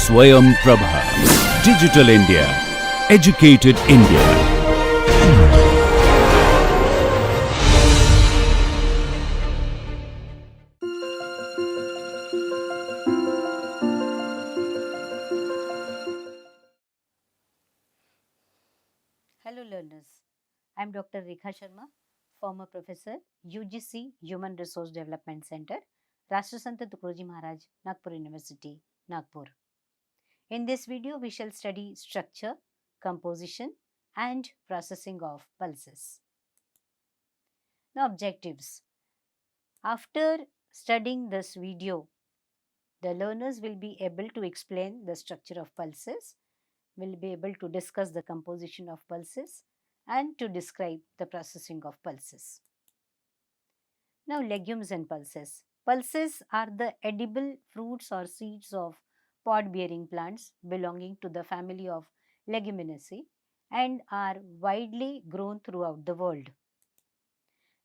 Swayam Prabha. Digital India. Educated India. Hello learners, I am Dr. Rekha Sharma, former professor, UGC Human Resource Development Center, Rashtrasant Tukaroji Maharaj, Nagpur University, Nagpur. In this video, we shall study structure, composition and processing of pulses. Now objectives. After studying this video, the learners will be able to explain the structure of pulses, will be able to discuss the composition of pulses and to describe the processing of pulses. Now legumes and pulses. Pulses are the edible fruits or seeds of pod-bearing plants belonging to the family of Leguminosae and are widely grown throughout the world.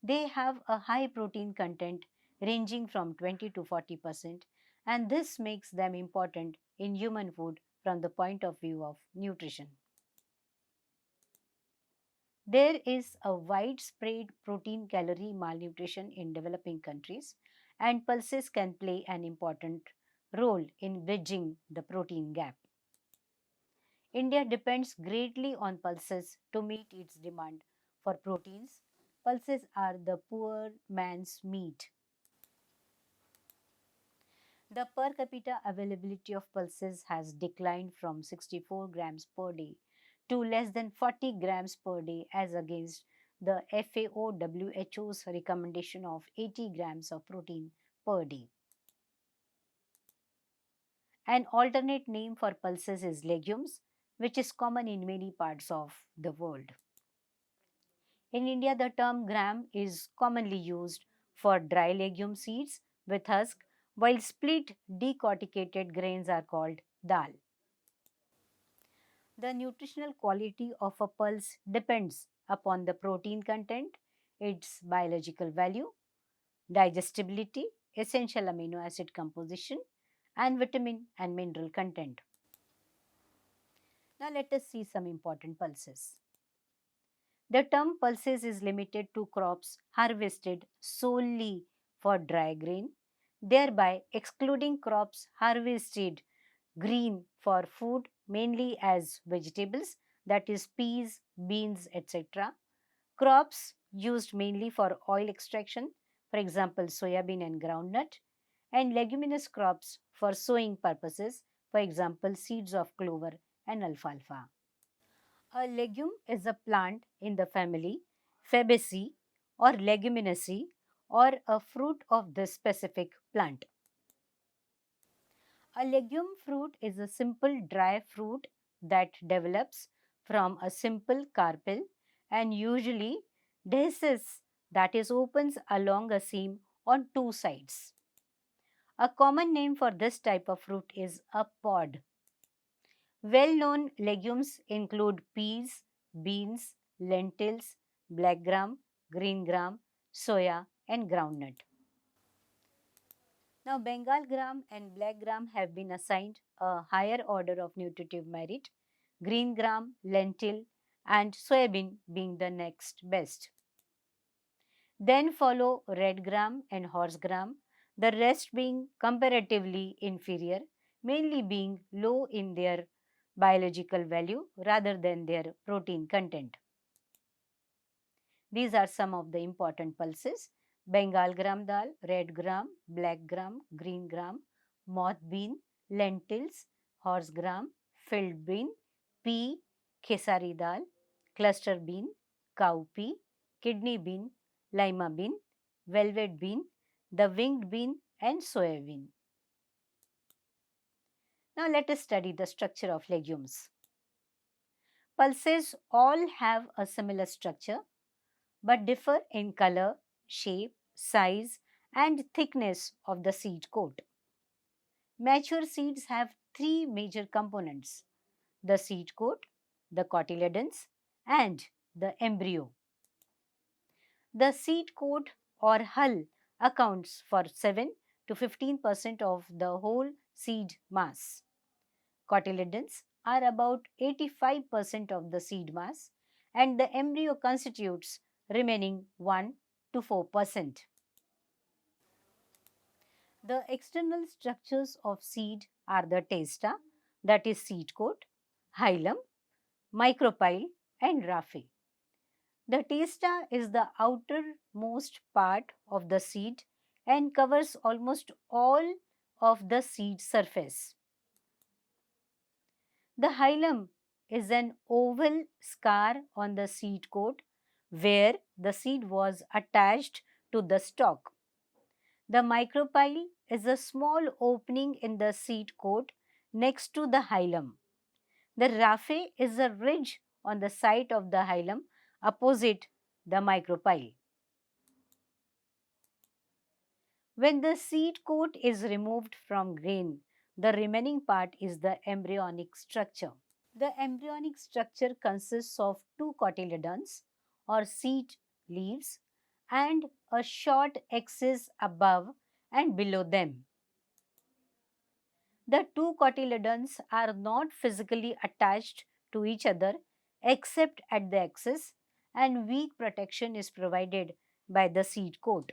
They have a high protein content ranging from 20 to 40%, and this makes them important in human food from the point of view of nutrition. There is a widespread protein calorie malnutrition in developing countries, and pulses can play an important role in bridging the protein gap. India depends greatly on pulses to meet its demand for proteins. Pulses are the poor man's meat. The per capita availability of pulses has declined from 64 grams per day to less than 40 grams per day as against the FAO-WHO's recommendation of 80 grams of protein per day. An alternate name for pulses is legumes, which is common in many parts of the world. In India, the term gram is commonly used for dry legume seeds with husk, while split decorticated grains are called dal. The nutritional quality of a pulse depends upon the protein content, its biological value, digestibility, essential amino acid composition, and vitamin and mineral content. Now let us see some important pulses. The term pulses is limited to crops harvested solely for dry grain, thereby excluding crops harvested green for food mainly as vegetables, that is peas, beans, etc. Crops used mainly for oil extraction, for example soybean and groundnut, and leguminous crops for sowing purposes, for example seeds of clover and alfalfa. A legume is a plant in the family Fabaceae or Leguminosae or a fruit of this specific plant. A legume fruit is a simple dry fruit that develops from a simple carpel and usually dehisces, that is opens along a seam on two sides. A common name for this type of fruit is a pod. Well-known legumes include peas, beans, lentils, black gram, green gram, soya and groundnut. Now, Bengal gram and black gram have been assigned a higher order of nutritive merit, green gram, lentil and soybean being the next best. Then follow red gram and horse gram, the rest being comparatively inferior, mainly being low in their biological value rather than their protein content. These are some of the important pulses: Bengal gram dal, red gram, black gram, green gram, moth bean, lentils, horse gram, filled bean, pea, khesari dal, cluster bean, cowpea, kidney bean, lima bean, velvet bean, the winged bean and soya bean. Now let us study the structure of legumes. Pulses all have a similar structure but differ in color, shape, size and thickness of the seed coat. Mature seeds have three major components: the seed coat, the cotyledons and the embryo. The seed coat or hull accounts for 7 to 15% of the whole seed mass. cotyledons are about 85% of the seed mass and the embryo constitutes remaining 1 to 4%. The external structures of seed are the testa, that is seed coat, hilum, micropyle and raphe. The testa is the outermost part of the seed and covers almost all of the seed surface. The hilum is an oval scar on the seed coat where the seed was attached to the stalk. The micropyle is a small opening in the seed coat next to the hilum. The raphe is a ridge on the side of the hilum opposite the micropyle. When the seed coat is removed from grain, the remaining part is the embryonic structure. The embryonic structure consists of two cotyledons or seed leaves and a short axis above and below them. The two cotyledons are not physically attached to each other except at the axis and weak protection is provided by the seed coat.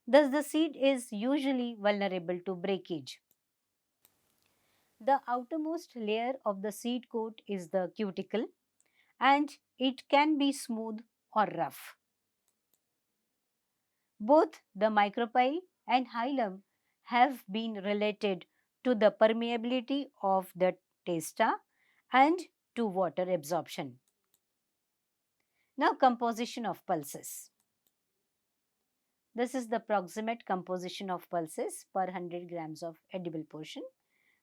Thus, the seed is usually vulnerable to breakage. The outermost layer of the seed coat is the cuticle and it can be smooth or rough. Both the micropyle and hilum have been related to the permeability of the testa and to water absorption. Now, composition of pulses. This is the proximate composition of pulses per 100 grams of edible portion.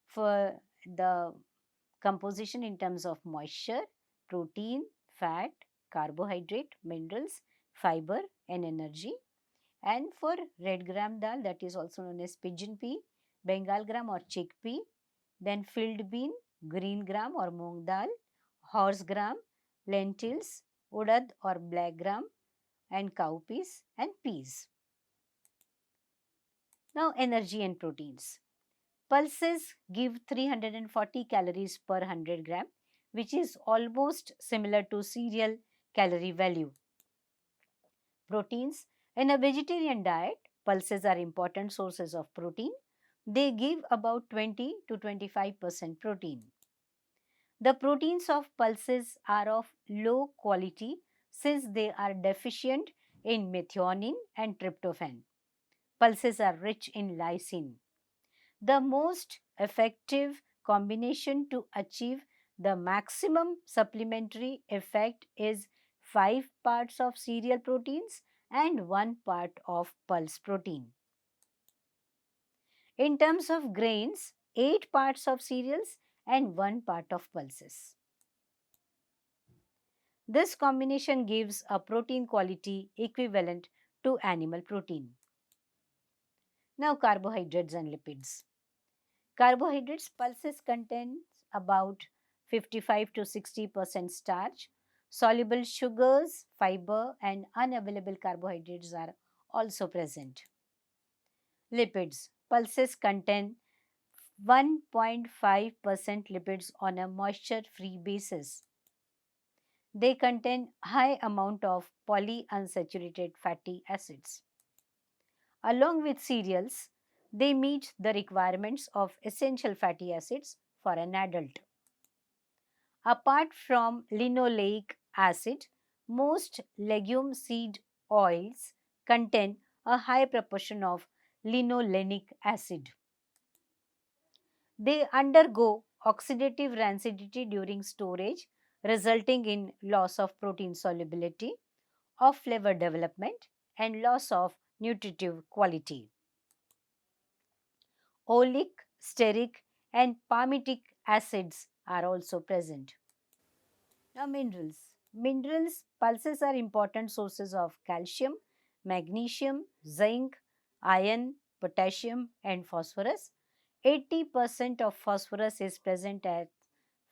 For the composition in terms of moisture, protein, fat, carbohydrate, minerals, fiber and energy. And for red gram dal, that is also known as pigeon pea, Bengal gram or chickpea, then filled bean, green gram or moong dal, horse gram, lentils, urad or black gram and cowpeas and peas. Now energy and proteins. Pulses give 340 calories per 100 gram, which is almost similar to cereal calorie value. Proteins. In a vegetarian diet, pulses are important sources of protein. They give about 20 to 25% protein. The proteins of pulses are of low quality since they are deficient in methionine and tryptophan. Pulses are rich in lysine. The most effective combination to achieve the maximum supplementary effect is 5 parts of cereal proteins and 1 part of pulse protein. In terms of grains, 8 parts of cereals and 1 part of pulses. This combination gives a protein quality equivalent to animal protein. Now, carbohydrates and lipids. Carbohydrates, pulses contains about 55 to 60% starch. Soluble sugars, fiber and unavailable carbohydrates are also present. Lipids, pulses contain 1.5% lipids on a moisture-free basis. They contain high amount of polyunsaturated fatty acids. Along with cereals, they meet the requirements of essential fatty acids for an adult. Apart from linoleic acid, most legume seed oils contain a high proportion of linolenic acid. They undergo oxidative rancidity during storage, resulting in loss of protein solubility, of flavor development, and loss of nutritive quality. Oleic, stearic, and palmitic acids are also present. Now, minerals. Minerals, pulses are important sources of calcium, magnesium, zinc, iron, potassium, and phosphorus. 80% of phosphorus is present at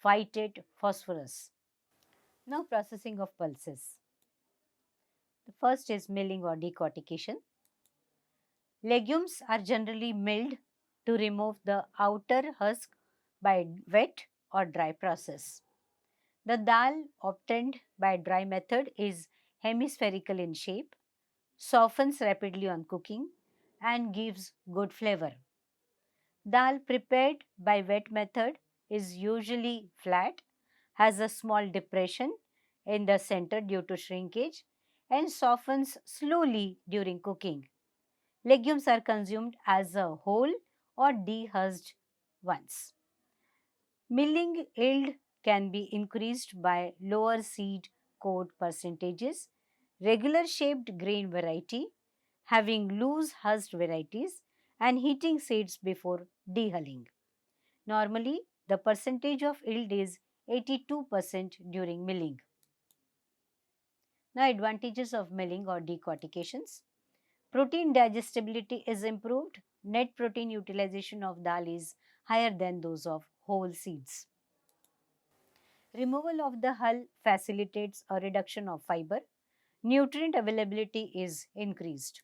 phytate phosphorus. Now, processing of pulses. The first is milling or decortication. Legumes are generally milled to remove the outer husk by wet or dry process. The dal obtained by dry method is hemispherical in shape, softens rapidly on cooking, and gives good flavor. Dal prepared by wet method is usually flat, has a small depression in the center due to shrinkage, and softens slowly during cooking. Legumes are consumed as a whole or dehusked once. Milling yield can be increased by lower seed coat percentages, regular shaped grain variety, having loose husked varieties, and heating seeds before dehulling. Normally, the percentage of yield is 82% during milling. Now, advantages of milling or decortications. Protein digestibility is improved. Net protein utilization of dal is higher than those of whole seeds. Removal of the hull facilitates a reduction of fiber. Nutrient availability is increased.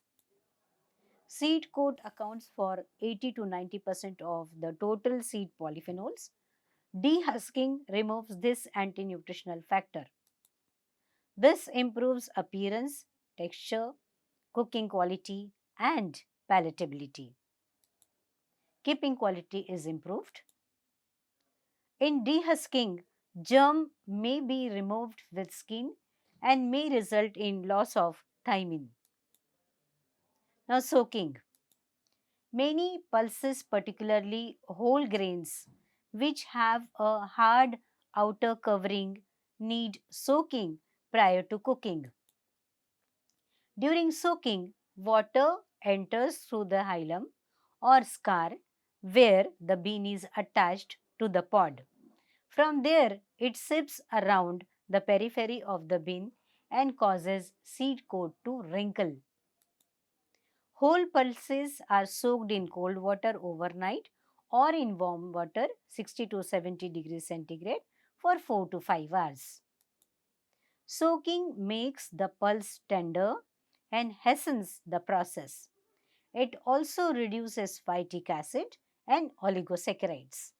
Seed coat accounts for 80 to 90% of the total seed polyphenols. Dehusking removes this anti-nutritional factor. This improves appearance, texture, cooking quality, and palatability. Keeping quality is improved. In dehusking, germ may be removed with skin and may result in loss of thymine. Now, soaking. Many pulses, particularly whole grains, which have a hard outer covering, need soaking prior to cooking. During soaking, water enters through the hilum or scar where the bean is attached to the pod. From there, it sips around the periphery of the bean and causes seed coat to wrinkle. Whole pulses are soaked in cold water overnight or in warm water 60 to 70 degrees centigrade for 4 to 5 hours. Soaking makes the pulse tender and hastens the process. It also reduces phytic acid and oligosaccharides.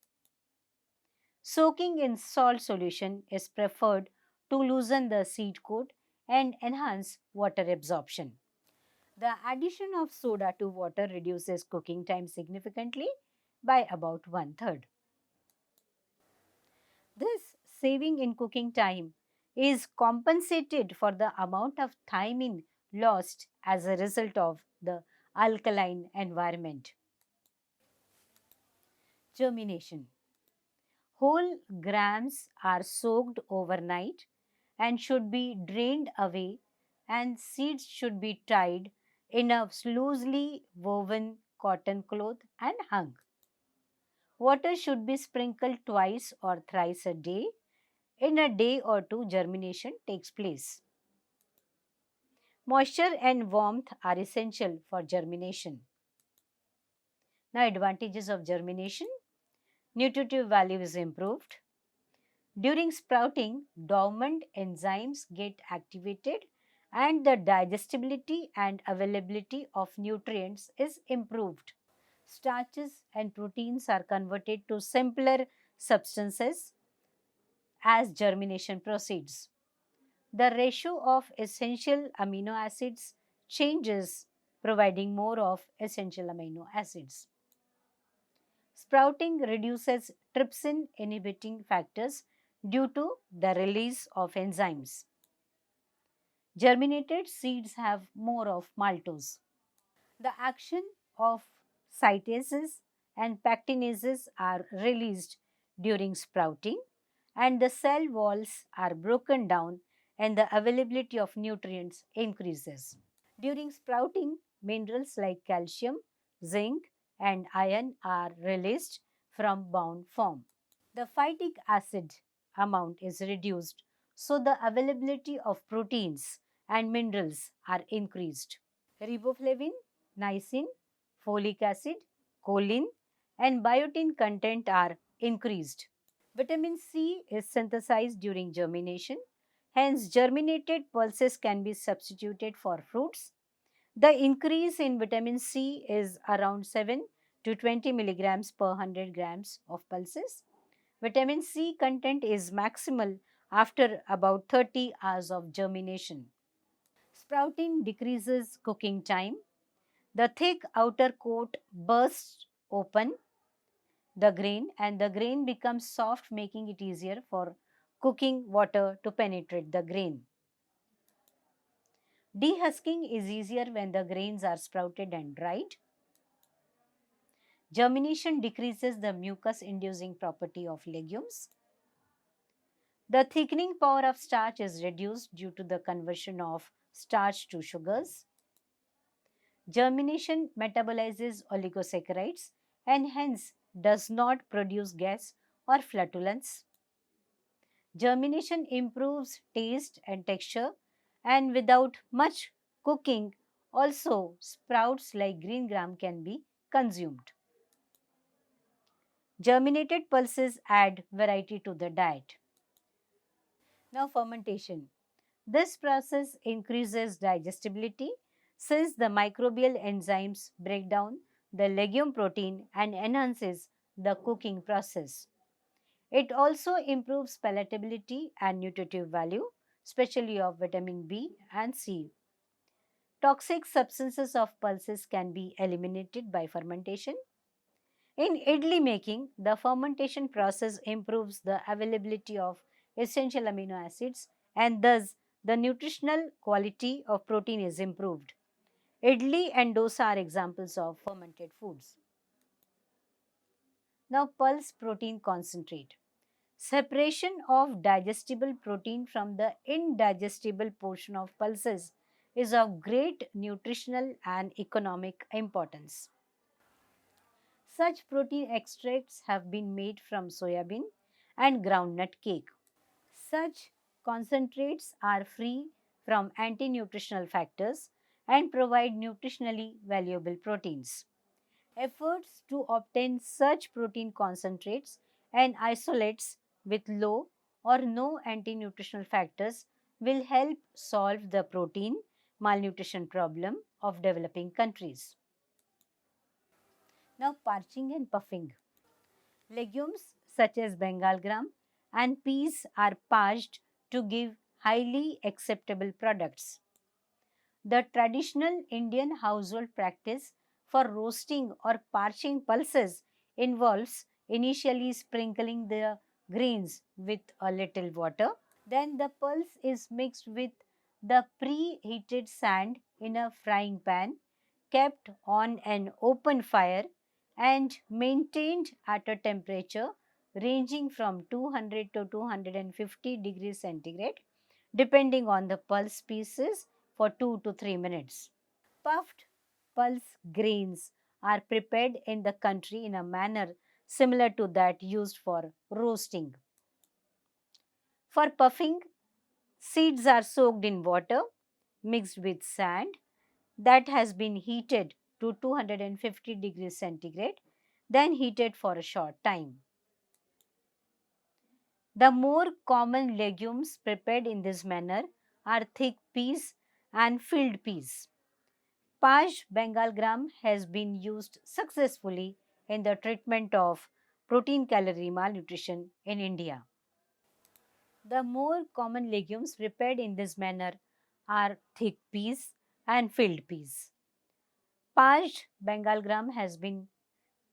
Soaking in salt solution is preferred to loosen the seed coat and enhance water absorption. The addition of soda to water reduces cooking time significantly by about 1/3. This saving in cooking time is compensated for the amount of thymine lost as a result of the alkaline environment. Germination. Whole grams are soaked overnight and should be drained away, and seeds should be tied in a loosely woven cotton cloth and hung. Water should be sprinkled twice or thrice a day. In a day or two, germination takes place. Moisture and warmth are essential for germination. Now, advantages of germination. Nutritive value is improved. During sprouting, dormant enzymes get activated and the digestibility and availability of nutrients is improved. Starches and proteins are converted to simpler substances as germination proceeds. The ratio of essential amino acids changes, providing more of essential amino acids. Sprouting reduces trypsin inhibiting factors due to the release of enzymes. Germinated seeds have more of maltose. The action of cytases and pectinases are released during sprouting and the cell walls are broken down and the availability of nutrients increases. During sprouting, minerals like calcium, zinc and iron are released from bound form. The phytic acid amount is reduced, so the availability of proteins and minerals are increased. Riboflavin, niacin, folic acid, choline and biotin content are increased. Vitamin C is synthesized during germination. Hence, germinated pulses can be substituted for fruits. The increase in vitamin C is around 7 to 20 milligrams per 100 grams of pulses. Vitamin C content is maximal after about 30 hours of germination. Sprouting decreases cooking time. The thick outer coat bursts open the grain and the grain becomes soft, making it easier for cooking water to penetrate the grain. Dehusking is easier when the grains are sprouted and dried. Germination decreases the mucus inducing property of legumes. The thickening power of starch is reduced due to the conversion of starch to sugars. Germination metabolizes oligosaccharides and hence does not produce gas or flatulence. Germination improves taste and texture, and without much cooking, also sprouts like green gram can be consumed. Germinated pulses add variety to the diet. Now, fermentation. This process increases digestibility since the microbial enzymes break down the legume protein and enhances the cooking process. It also improves palatability and nutritive value, especially of vitamin B and C. Toxic substances of pulses can be eliminated by fermentation. In idli making, the fermentation process improves the availability of essential amino acids and thus the nutritional quality of protein is improved. Idli and dosa are examples of fermented foods. Now, pulse protein concentrate. Separation of digestible protein from the indigestible portion of pulses is of great nutritional and economic importance. Such protein extracts have been made from soybean and groundnut cake. Such concentrates are free from anti-nutritional factors and provide nutritionally valuable proteins. Efforts to obtain such protein concentrates and isolates with low or no anti-nutritional factors will help solve the protein malnutrition problem of developing countries. Now, parching and puffing. Legumes such as Bengal gram and peas are parched to give highly acceptable products. The traditional Indian household practice for roasting or parching pulses involves initially sprinkling the grains with a little water. Then the pulse is mixed with the preheated sand in a frying pan, kept on an open fire and maintained at a temperature ranging from 200 to 250 degrees centigrade depending on the pulse pieces for 2 to 3 minutes. Puffed pulse grains are prepared in the country in a manner similar to that used for roasting. For puffing, seeds are soaked in water mixed with sand that has been heated to 250 degrees centigrade, then heated for a short time. The more common legumes prepared in this manner are thick peas and filled peas. Parched Bengal gram has been used successfully in the treatment of protein calorie malnutrition in India. The more common legumes prepared in this manner are thick peas and filled peas. Parched Bengal gram has been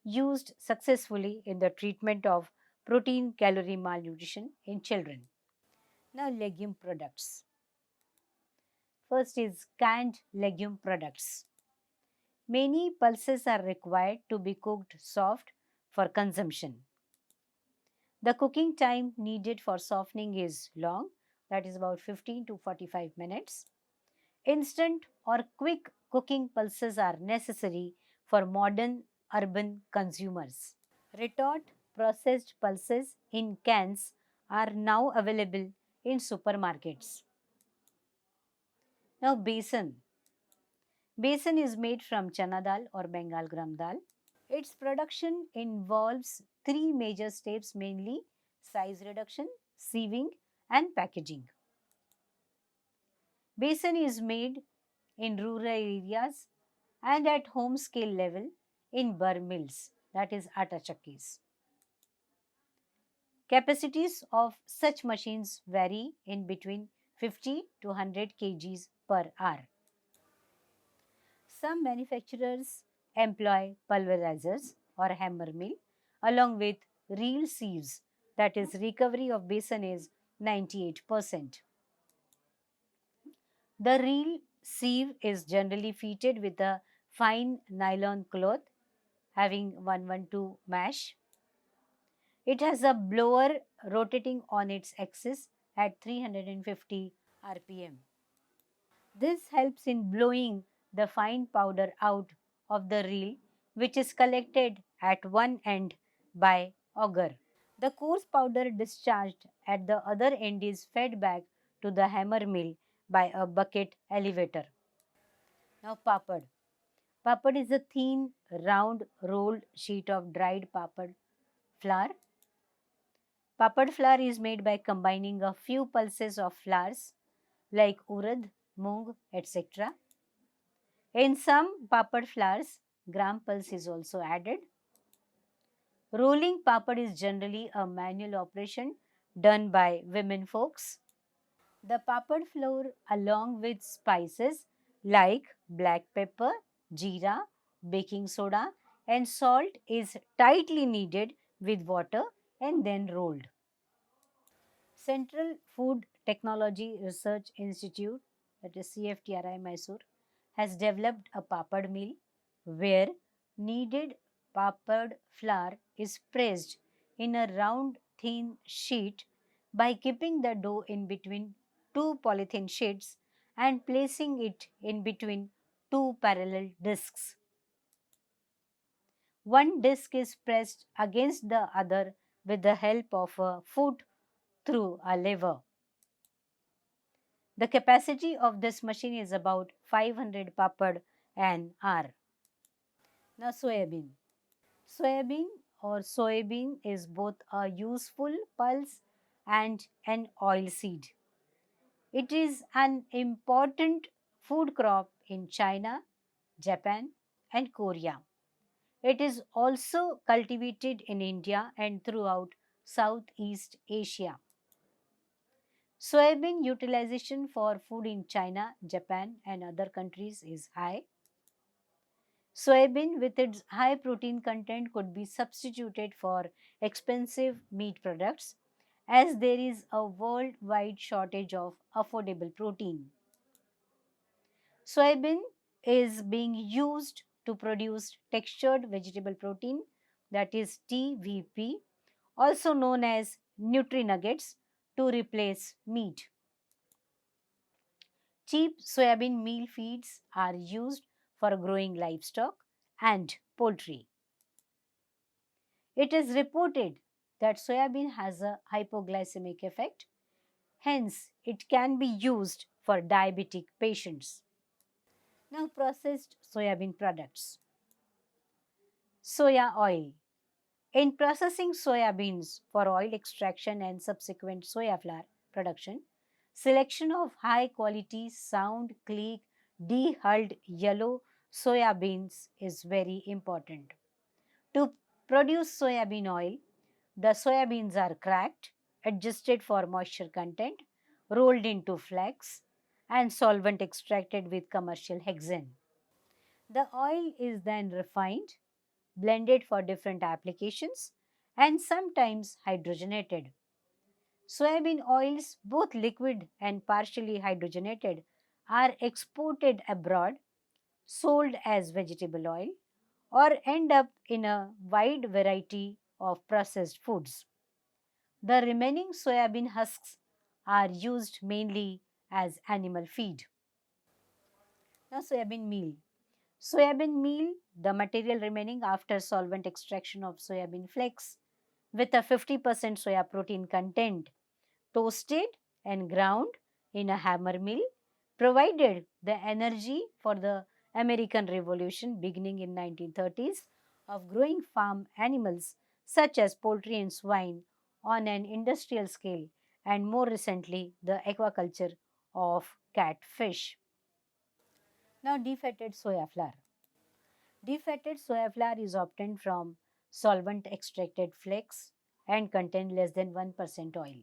used successfully in the treatment of protein calorie malnutrition in children. Now, legume products. First is canned legume products. Many pulses are required to be cooked soft for consumption. The cooking time needed for softening is long, that is about 15 to 45 minutes. Instant or quick cooking pulses are necessary for modern urban consumers. Retort processed pulses in cans are now available in supermarkets. Now, besan. Besan is made from chana dal or Bengal gram dal. Its production involves three major steps, mainly size reduction, sieving and packaging. Besan is made in rural areas and at home scale level in bar mills, that is atta chakkis. Capacities of such machines vary in between 50 to 100 kgs per hour. Some manufacturers employ pulverizers or hammer mill along with reel sieves, that is, recovery of basin is 98%. The reel sieve is generally fitted with a fine nylon cloth having 112 mash. It has a blower rotating on its axis at 350 rpm. This helps in blowing the fine powder out of the reel, which is collected at one end by auger. The coarse powder discharged at the other end is fed back to the hammer mill by a bucket elevator. Now, papad. Papad is a thin, round, rolled sheet of dried papad flour. Papad flour is made by combining a few pulses of flours like urad, moong, etc. In some papad flours, gram pulse is also added. Rolling papad is generally a manual operation done by women folks. The papad flour along with spices like black pepper, jeera, baking soda and salt is tightly kneaded with water and then rolled. Central Food Technology Research Institute, that is CFTRI Mysore, has developed a papad mill where kneaded papad flour is pressed in a round thin sheet by keeping the dough in between two polythene sheets and placing it in between two parallel discs. One disc is pressed against the other with the help of a foot through a lever. The capacity of this machine is about 500 papad an hour. Now, soybean. Soybean is both a useful pulse and an oil seed. It is an important food crop in China, Japan, and Korea. It is also cultivated in India and throughout Southeast Asia. Soybean utilization for food in China, Japan, and other countries is high. Soybean, with its high protein content, could be substituted for expensive meat products as there is a worldwide shortage of affordable protein. Soybean is being used to produce textured vegetable protein, that is TVP, also known as Nutri-Nuggets, to replace meat. Cheap soybean meal feeds are used for growing livestock and poultry. It is reported that soybean has a hypoglycemic effect, hence it can be used for diabetic patients. Now, processed soybean products. Soya oil. In processing soybeans for oil extraction and subsequent soya flour production, selection of high quality, sound, sleek, de-hulled yellow soybeans is very important. To produce soybean oil, the soybeans are cracked, adjusted for moisture content, rolled into flakes, and solvent extracted with commercial hexane. The oil is then refined, blended for different applications, and sometimes hydrogenated. Soybean oils, both liquid and partially hydrogenated, are exported abroad, sold as vegetable oil, or end up in a wide variety of processed foods. The remaining soybean husks are used mainly as animal feed. Now, soybean meal. Soybean meal, the material remaining after solvent extraction of soybean flakes with a 50% soya protein content, toasted and ground in a hammer mill, provided the energy for the American Revolution beginning in 1930s of growing farm animals such as poultry and swine on an industrial scale, and more recently the aquaculture of catfish. Now, defatted soya flour. Defatted soya flour is obtained from solvent extracted flakes and contain less than 1% oil.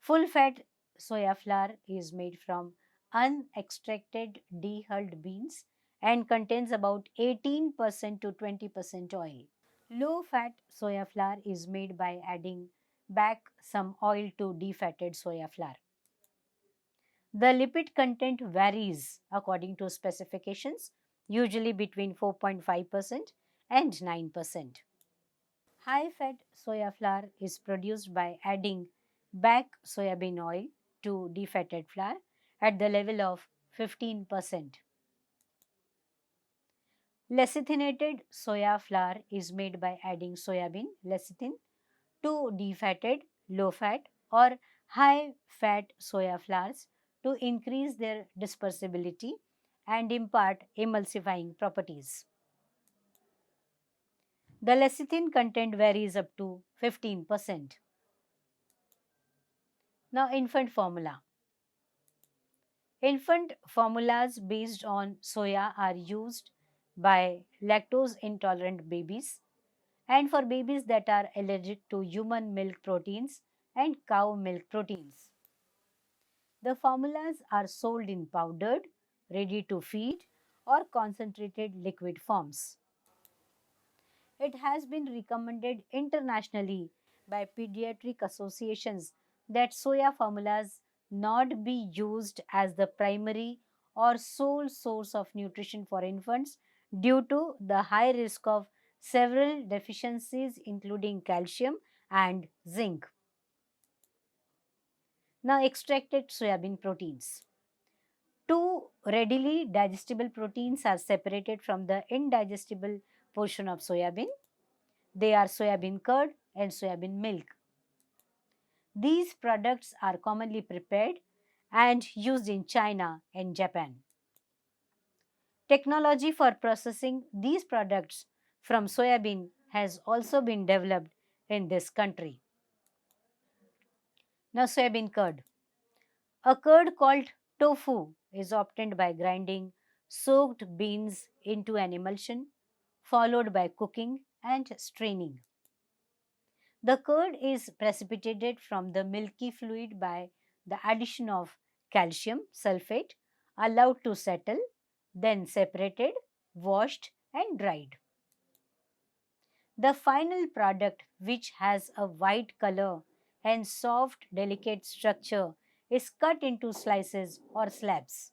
Full fat soya flour is made from unextracted dehulled beans and contains about 18% to 20% oil. Low fat soya flour is made by adding back some oil to defatted soya flour. The lipid content varies according to specifications, usually between 4.5% and 9%. High fat soya flour is produced by adding back soybean oil to defatted flour at the level of 15%. Lecithinated soya flour is made by adding soybean lecithin to defatted, low fat, or high fat soya flours to increase their dispersibility and impart emulsifying properties. The lecithin content varies up to 15%. Now, infant formula. Infant formulas based on soya are used by lactose intolerant babies and for babies that are allergic to human milk proteins and cow milk proteins. The formulas are sold in powdered, ready to feed, or concentrated liquid forms. It has been recommended internationally by pediatric associations that soya formulas not be used as the primary or sole source of nutrition for infants due to the high risk of several deficiencies including calcium and zinc. Now, extracted soybean proteins. Two readily digestible proteins are separated from the indigestible portion of soybean. They are soybean curd and soybean milk. These products are commonly prepared and used in China and Japan. Technology for processing these products from soybean has also been developed in this country. Now, soybean curd. A curd called tofu is obtained by grinding soaked beans into an emulsion, followed by cooking and straining. The curd is precipitated from the milky fluid by the addition of calcium sulfate, allowed to settle, then separated, washed, and dried. The final product, which has a white color and soft, delicate structure, is cut into slices or slabs.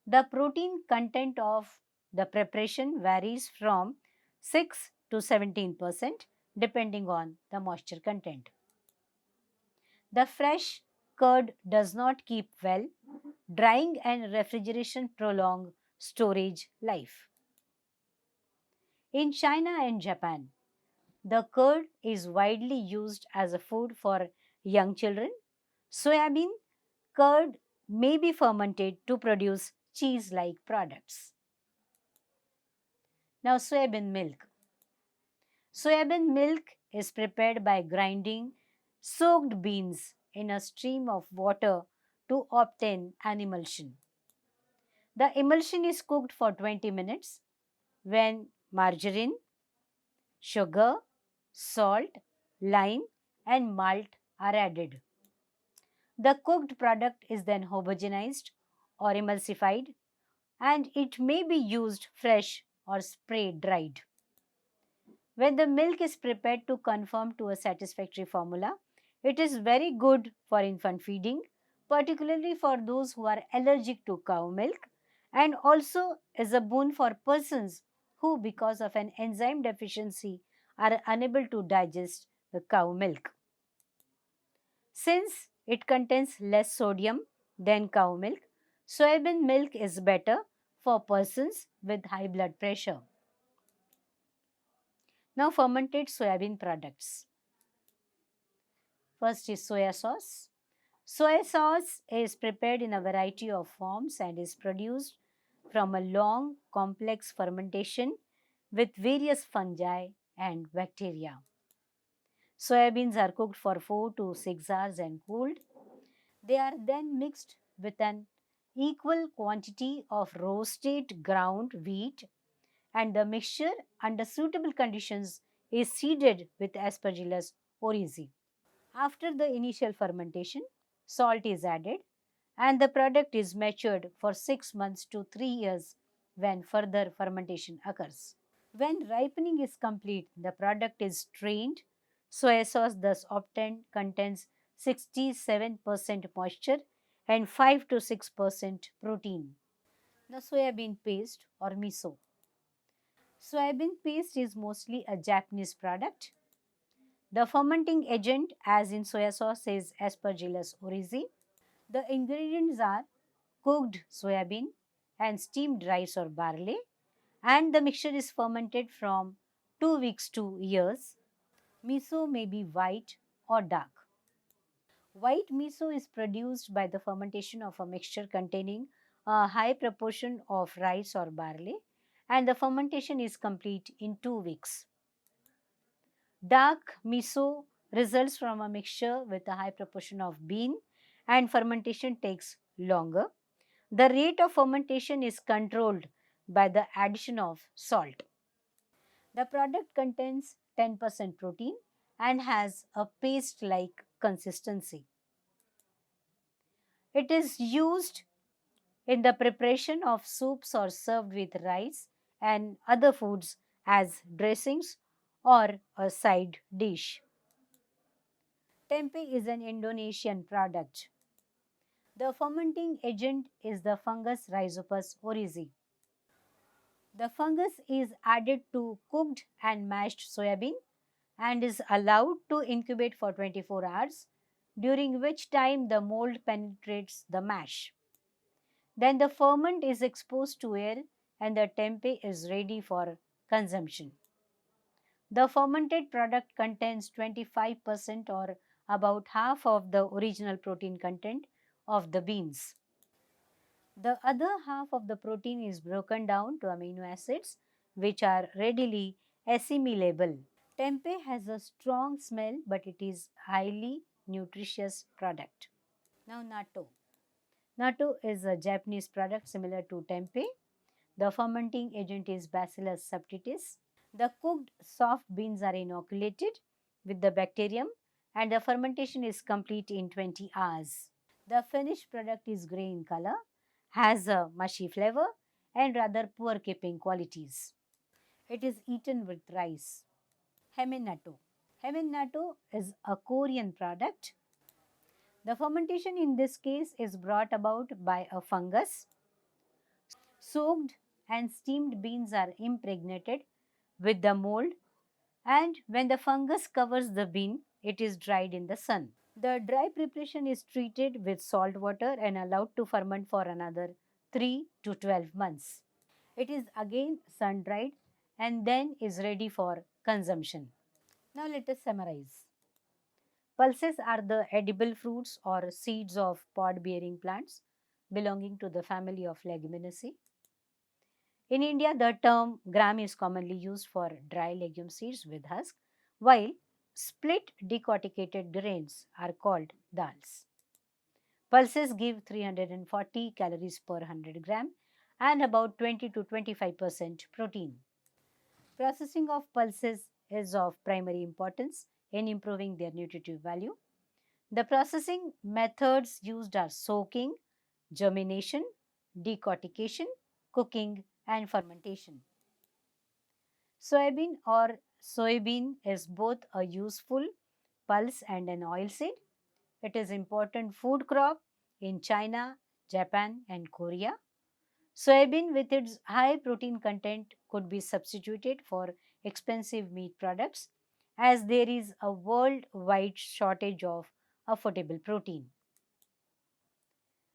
The protein content of the preparation varies from 6 to 17% depending on the moisture content. The fresh curd does not keep well. Drying and refrigeration prolong storage life. In China and Japan, the curd is widely used as a food for young children. Soybean curd may be fermented to produce cheese-like products. Now, soybean milk. Soybean milk is prepared by grinding soaked beans in a stream of water to obtain an emulsion. The emulsion is cooked for 20 minutes when margarine, sugar, salt, lime, and malt are added. The cooked product is then homogenized or emulsified, and it may be used fresh or spray dried. When the milk is prepared to conform to a satisfactory formula, it is very good for infant feeding, particularly for those who are allergic to cow milk, and also is a boon for persons who, because of an enzyme deficiency, are unable to digest the cow milk. Since it contains less sodium than cow milk, soybean milk is better for persons with high blood pressure. Now, fermented soybean products. First is soya sauce. Soy sauce is prepared in a variety of forms and is produced from a long, complex fermentation with various fungi and bacteria. Soybeans are cooked for 4 to 6 hours and cooled. They are then mixed with an equal quantity of roasted ground wheat, and the mixture under suitable conditions is seeded with Aspergillus oryzae. After the initial fermentation, salt is added and the product is matured for 6 months to 3 years when further fermentation occurs. When ripening is complete, the product is strained. Soy sauce thus obtained contains 67% moisture and 5 to 6% protein. The soybean paste or miso. Soybean paste is mostly a Japanese product. The fermenting agent, as in soya sauce, is Aspergillus oryzae. The ingredients are cooked soybean and steamed rice or barley, and the mixture is fermented from 2 weeks to years. Miso may be white or dark. White miso is produced by the fermentation of a mixture containing a high proportion of rice or barley, and the fermentation is complete in 2 weeks. Dark miso results from a mixture with a high proportion of bean, and fermentation takes longer. The rate of fermentation is controlled by the addition of salt. The product contains 10% protein and has a paste-like consistency. It is used in the preparation of soups or served with rice and other foods as dressings or a side dish. Tempeh is an Indonesian product. The fermenting agent is the fungus Rhizopus oryzae. The fungus is added to cooked and mashed soybean and is allowed to incubate for 24 hours, during which time the mold penetrates the mash. Then the ferment is exposed to air and the tempeh is ready for consumption. The fermented product contains 25% or about half of the original protein content of the beans. The other half of the protein is broken down to amino acids which are readily assimilable. Tempeh has a strong smell, but it is highly nutritious product. Now natto. Natto is a Japanese product similar to tempeh. The fermenting agent is Bacillus subtilis. The cooked soft beans are inoculated with the bacterium and the fermentation is complete in 20 hours. The finished product is grey in color, has a mushy flavor and rather poor keeping qualities. It is eaten with rice. Hemen natto. Hemen natto is a Korean product. The fermentation in this case is brought about by a fungus. Soaked and steamed beans are impregnated with the mold, and when the fungus covers the bean, it is dried in the sun. The dry preparation is treated with salt water and allowed to ferment for another 3 to 12 months. It is again sun dried and then is ready for consumption. Now let us summarize. Pulses are the edible fruits or seeds of pod-bearing plants belonging to the family of Leguminaceae. In India, the term gram is commonly used for dry legume seeds with husk, while split decorticated grains are called dals. Pulses give 340 calories per 100 gram and about 20 to 25% protein. Processing of pulses is of primary importance in improving their nutritive value. The processing methods used are soaking, germination, decortication, cooking, and fermentation. Soybean is both a useful pulse and an oilseed. It is important food crop in China, Japan, and Korea. Soybean with its high protein content could be substituted for expensive meat products as there is a worldwide shortage of affordable protein.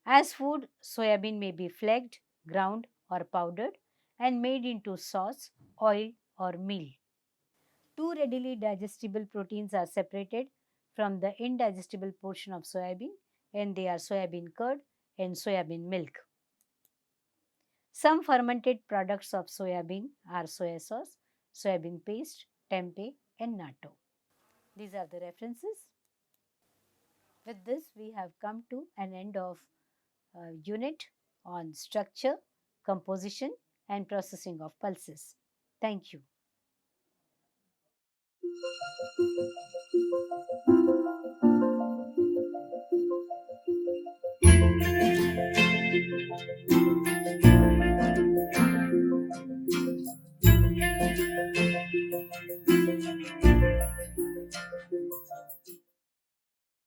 As food, soybean may be flaked, ground or powdered and made into sauce, oil or meal. Two readily digestible proteins are separated from the indigestible portion of soybean and they are soybean curd and soybean milk. Some fermented products of soybean are soya sauce, soybean paste, tempeh and natto. These are the references. With this, we have come to an end of unit on structure, composition and processing of pulses. Thank you.